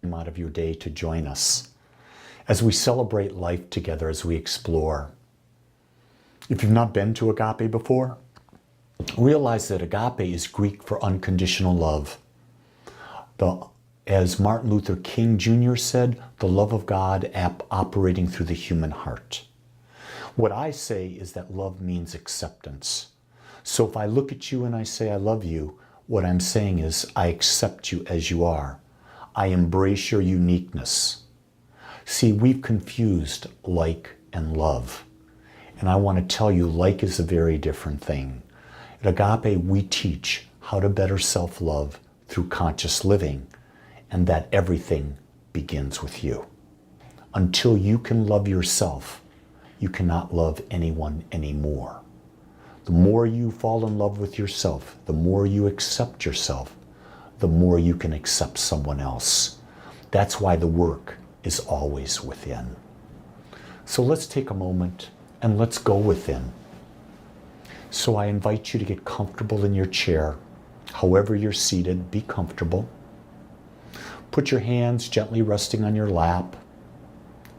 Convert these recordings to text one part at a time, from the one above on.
time out of your day to join us as we celebrate life together, as we explore. If you've not been to Agape before, realize that Agape is Greek for unconditional love. As Martin Luther King Jr. said, the love of God operating through the human heart. What I say is that love means acceptance. So if I look at you and I say I love you, what I'm saying is I accept you as you are. I embrace your uniqueness. See, we've confused like and love. And I want to tell you, like is a very different thing. At Agape, we teach how to better self-love through conscious living, and that everything begins with you. Until you can love yourself, you cannot love anyone anymore. The more you fall in love with yourself, the more you accept yourself, the more you can accept someone else. That's why the work is always within. So let's take a moment and let's go within. So I invite you to get comfortable in your chair. However you're seated, be comfortable. Put your hands gently resting on your lap.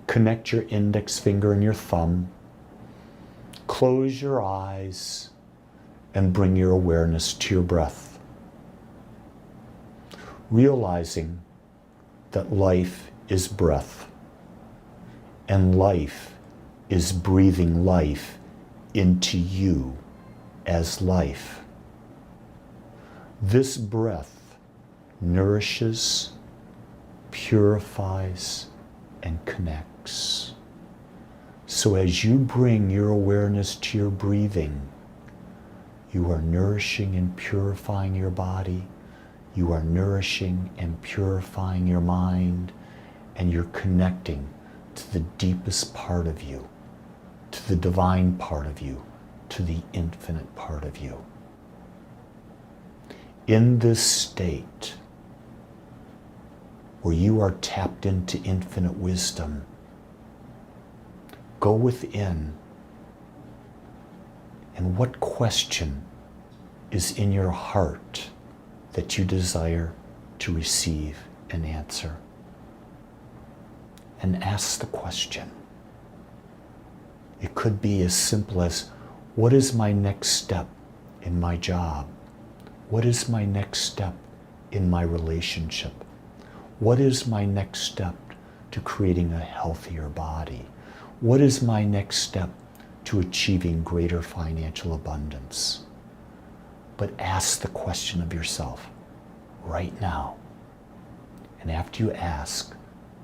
Connect your index finger and your thumb. Close your eyes and bring your awareness to your breath. Realizing that life is breath, and life is breathing life into you as life. This breath nourishes, purifies, and connects. So as you bring your awareness to your breathing, you are nourishing and purifying your body. You are nourishing and purifying your mind, and you're connecting to the deepest part of you, to the divine part of you, to the infinite part of you. In this state, where you are tapped into infinite wisdom, go within, and what question is in your heart that you desire to receive an answer? And ask the question. It could be as simple as, what is my next step in my job? What is my next step in my relationship? What is my next step to creating a healthier body? What is my next step to achieving greater financial abundance? But ask the question of yourself right now. And after you ask,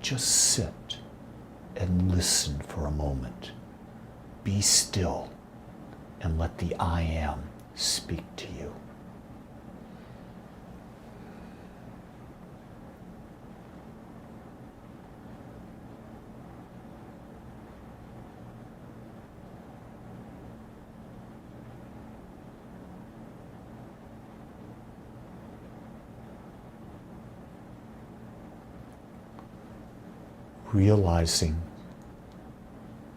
just sit and listen for a moment. Be still and let the I am speak to you. Realizing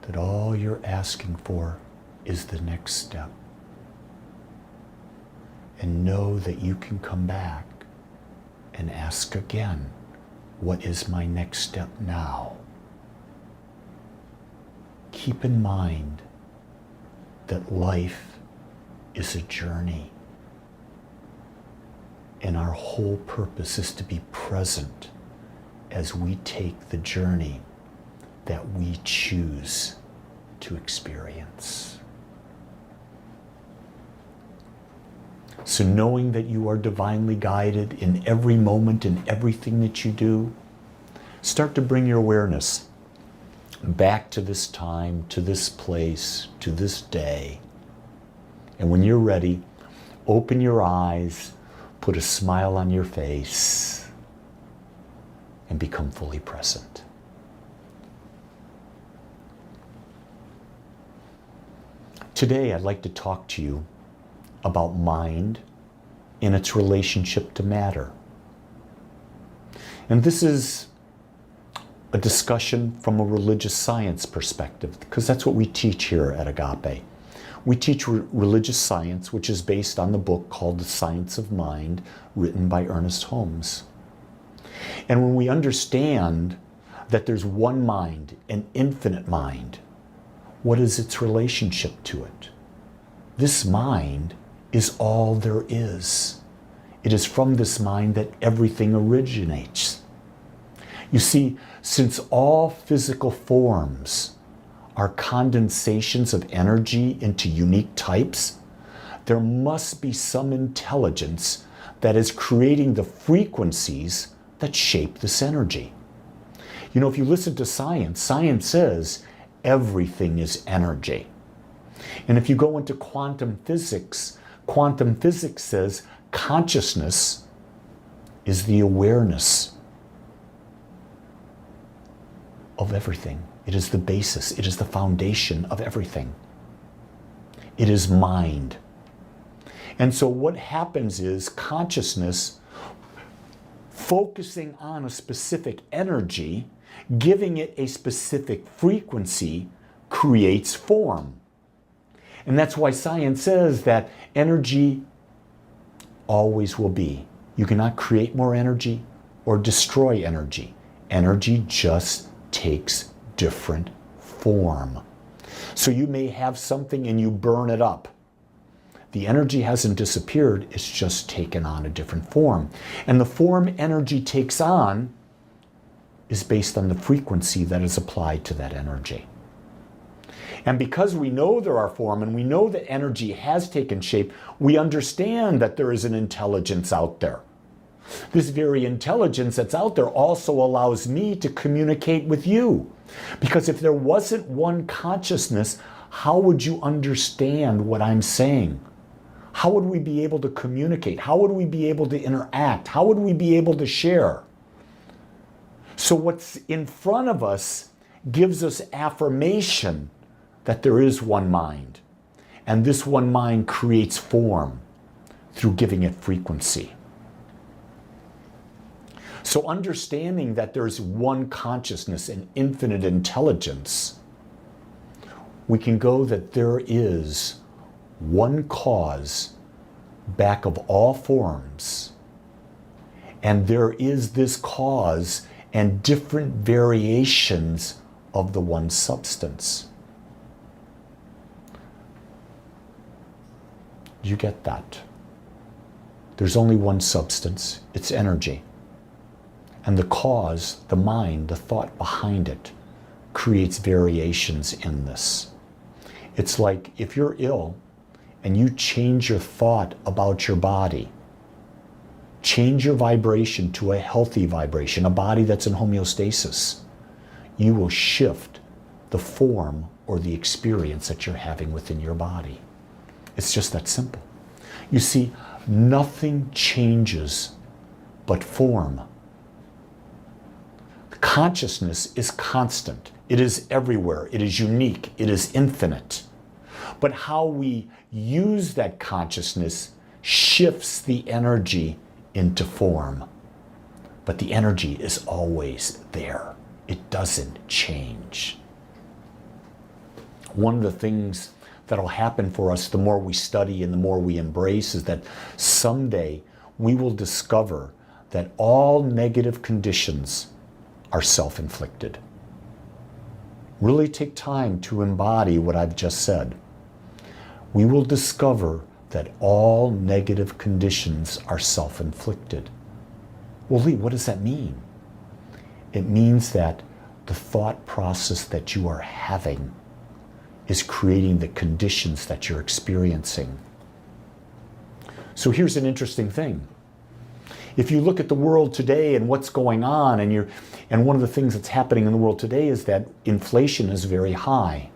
that all you're asking for is the next step. And know that you can come back and ask again, what is my next step now? Keep in mind that life is a journey, and our whole purpose is to be present as we take the journey that we choose to experience. So knowing that you are divinely guided in every moment, in everything that you do, start to bring your awareness back to this time, to this place, to this day. And when you're ready, open your eyes, put a smile on your face, and become fully present. Today, I'd like to talk to you about mind in its relationship to matter. And this is a discussion from a religious science perspective, because that's what we teach here at Agape. We teach religious science, which is based on the book called The Science of Mind, written by Ernest Holmes. And when we understand that there's one mind, an infinite mind, what is its relationship to it? This mind is all there is. It is from this mind that everything originates. You see, since all physical forms are condensations of energy into unique types, there must be some intelligence that is creating the frequencies that shape this energy. You know, if you listen to science, science says everything is energy. And if you go into quantum physics says consciousness is the awareness of everything. It is the basis. It is the foundation of everything. It is mind. And so what happens is consciousness focusing on a specific energy, giving it a specific frequency, creates form. And that's why science says that energy always will be. You cannot create more energy or destroy energy. Energy just takes different form. So you may have something and you burn it up. The energy hasn't disappeared, it's just taken on a different form. And the form energy takes on is based on the frequency that is applied to that energy. And because we know there are form and we know that energy has taken shape, we understand that there is an intelligence out there. This very intelligence that's out there also allows me to communicate with you. Because if there wasn't one consciousness, how would you understand what I'm saying? How would we be able to communicate? How would we be able to interact? How would we be able to share? So what's in front of us gives us affirmation that there is one mind. And this one mind creates form through giving it frequency. So understanding that there's one consciousness and infinite intelligence, we can go that there is one cause back of all forms. And there is this cause and different variations of the one substance. You get that? There's only one substance, it's energy. And the cause, the mind, the thought behind it creates variations in this. It's like if you're ill and you change your thought about your body, change your vibration to a healthy vibration, a body that's in homeostasis, you will shift the form or the experience that you're having within your body. It's just that simple. You see, nothing changes but form. Consciousness is constant. It is everywhere. It is unique. It is infinite. But how we use that consciousness shifts the energy into form. But the energy is always there. It doesn't change. One of the things that'll happen for us the more we study and the more we embrace is that someday we will discover that all negative conditions are self-inflicted. Really take time to embody what I've just said. We will discover that all negative conditions are self-inflicted. Well, Lee, what does that mean? It means that the thought process that you are having is creating the conditions that you're experiencing. So here's an interesting thing. If you look at the world today and what's going on, and one of the things that's happening in the world today is that inflation is very high.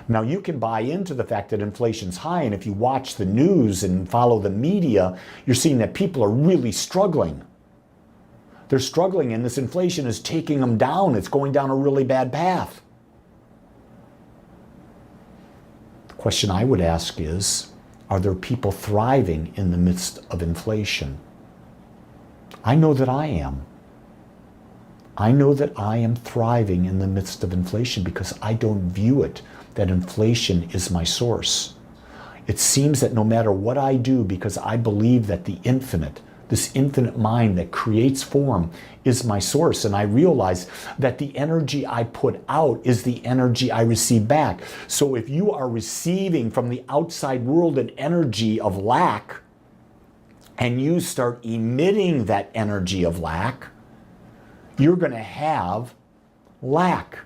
Now you can buy into the fact that inflation's high, and if you watch the news and follow the media, you're seeing that people are really struggling. They're struggling, and this inflation is taking them down. It's going down a really bad path. The question I would ask is, are there people thriving in the midst of inflation? I know that I am. I know that I am thriving in the midst of inflation because I don't view it that inflation is my source. It seems that no matter what I do, because I believe that the infinite, this infinite mind that creates form, is my source. And I realize that the energy I put out is the energy I receive back. So if you are receiving from the outside world an energy of lack, and you start emitting that energy of lack, you're going to have lack.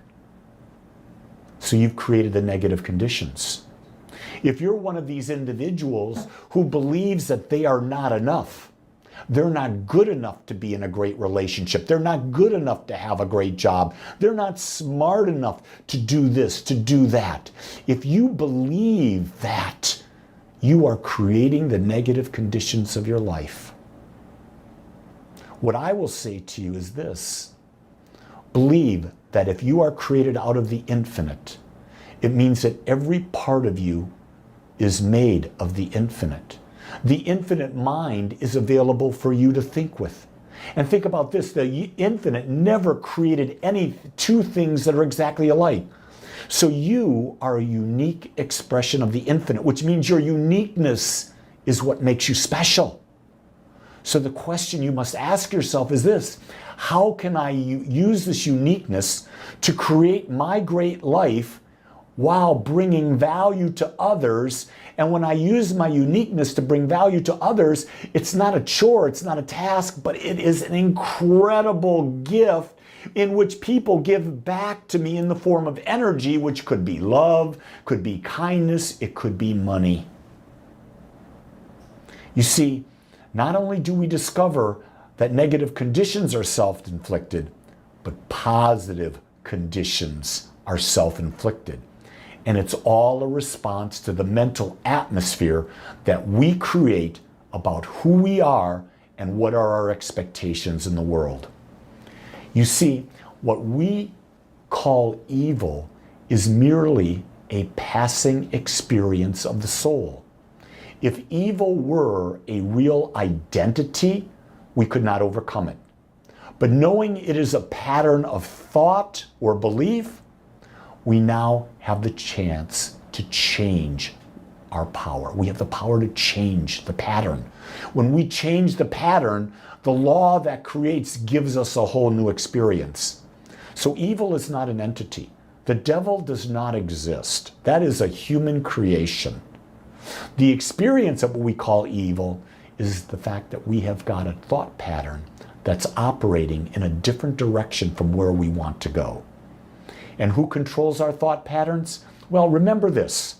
So you've created the negative conditions. If you're one of these individuals who believes that they are not enough, they're not good enough to be in a great relationship, they're not good enough to have a great job, they're not smart enough to do this, to do that. If you believe that, you are creating the negative conditions of your life. What I will say to you is this: believe that if you are created out of the infinite, it means that every part of you is made of the infinite. The infinite mind is available for you to think with. And think about this: the infinite never created any two things that are exactly alike. So you are a unique expression of the infinite, which means your uniqueness is what makes you special. So the question you must ask yourself is this: how can I use this uniqueness to create my great life while bringing value to others? And when I use my uniqueness to bring value to others, it's not a chore, it's not a task, but it is an incredible gift in which people give back to me in the form of energy, which could be love, could be kindness, it could be money. You see, not only do we discover that negative conditions are self-inflicted, but positive conditions are self-inflicted. And it's all a response to the mental atmosphere that we create about who we are and what are our expectations in the world. You see, what we call evil is merely a passing experience of the soul. If evil were a real identity, we could not overcome it. But knowing it is a pattern of thought or belief, we now have the chance to change our power. We have the power to change the pattern. When we change the pattern, the law that creates gives us a whole new experience. So evil is not an entity. The devil does not exist. That is a human creation. The experience of what we call evil is the fact that we have got a thought pattern that's operating in a different direction from where we want to go. And who controls our thought patterns? Well, remember this.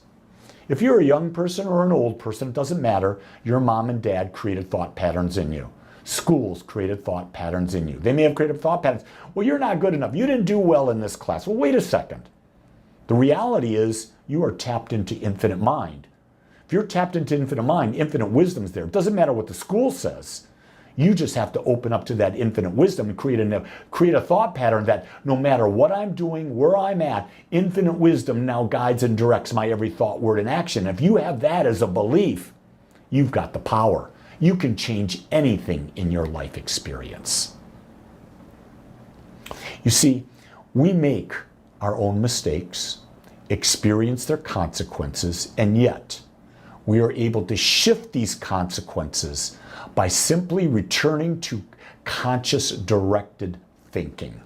If you're a young person or an old person, it doesn't matter. Your mom and dad created thought patterns in you. Schools created thought patterns in you. They may have created thought patterns. Well, you're not good enough. You didn't do well in this class. Well, wait a second. The reality is you are tapped into infinite mind. If you're tapped into infinite mind, infinite wisdom's there. It doesn't matter what the school says. You just have to open up to that infinite wisdom and create a thought pattern that no matter what I'm doing, where I'm at, infinite wisdom now guides and directs my every thought, word, and action. If you have that as a belief, you've got the power. You can change anything in your life experience. You see, we make our own mistakes, experience their consequences, and yet we are able to shift these consequences by simply returning to conscious directed thinking.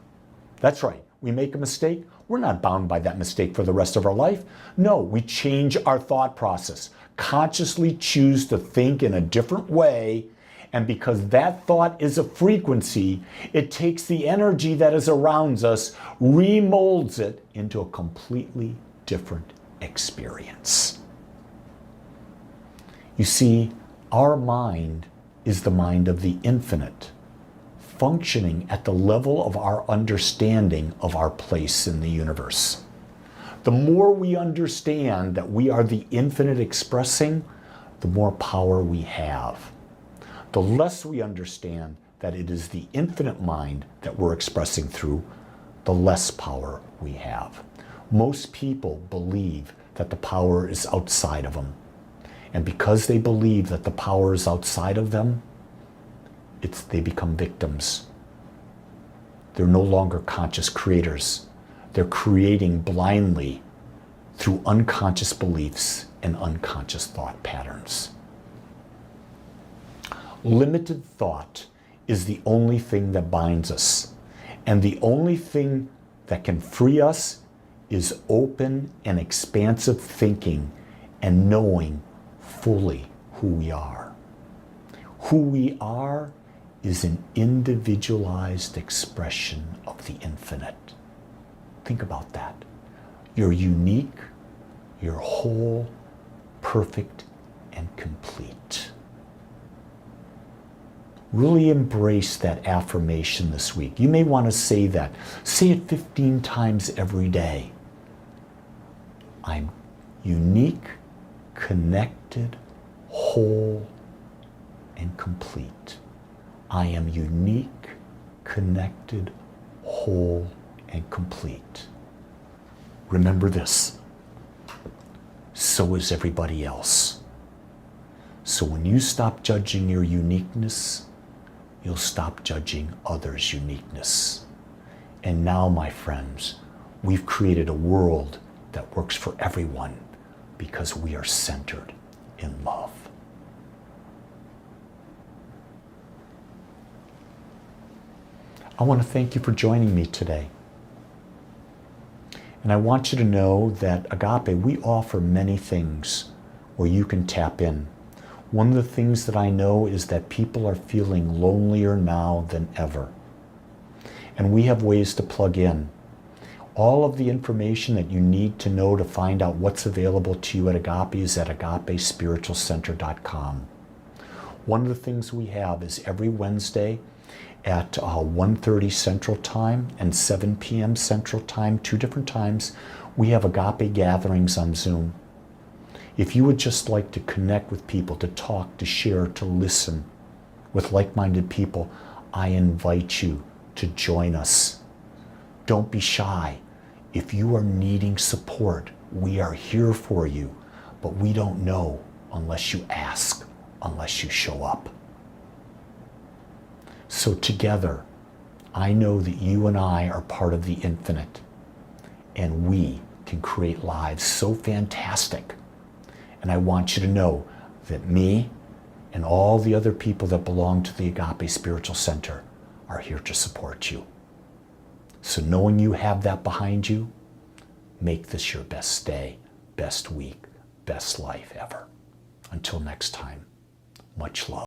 That's right. We make a mistake. We're not bound by that mistake for the rest of our life. No, we change our thought process, consciously choose to think in a different way. And because that thought is a frequency, it takes the energy that is around us, remolds it into a completely different experience. You see, our mind is the mind of the infinite, functioning at the level of our understanding of our place in the universe. The more we understand that we are the infinite expressing, the more power we have. The less we understand that it is the infinite mind that we're expressing through, the less power we have. Most people believe that the power is outside of them. And because they believe that the power is outside of them, they become victims. They're no longer conscious creators. They're creating blindly through unconscious beliefs and unconscious thought patterns. Limited thought is the only thing that binds us. And the only thing that can free us is open and expansive thinking and knowing fully who we are. Who we are is an individualized expression of the infinite. Think about that. You're unique, you're whole, perfect, and complete. Really embrace that affirmation this week. You may want to say that. Say it 15 times every day. I'm unique, connected, whole, and complete. I am unique, connected, whole, and complete. Remember this. So is everybody else. So when you stop judging your uniqueness, you'll stop judging others' uniqueness. And now, my friends, we've created a world that works for everyone because we are centered in love. I want to thank you for joining me today. And I want you to know that Agape, we offer many things where you can tap in. One of the things that I know is that people are feeling lonelier now than ever. And we have ways to plug in. All of the information that you need to know to find out what's available to you at Agape is at agapespiritualcenter.com. One of the things we have is every Wednesday at 1:30 Central Time and 7 p.m. Central Time, 2 different times, we have Agape gatherings on Zoom. If you would just like to connect with people, to talk, to share, to listen with like-minded people, I invite you to join us. Don't be shy. If you are needing support, we are here for you, but we don't know unless you ask, unless you show up. So together, I know that you and I are part of the infinite, and we can create lives so fantastic. And I want you to know that me and all the other people that belong to the Agape Spiritual Center are here to support you. So knowing you have that behind you, make this your best day, best week, best life ever. Until next time, much love.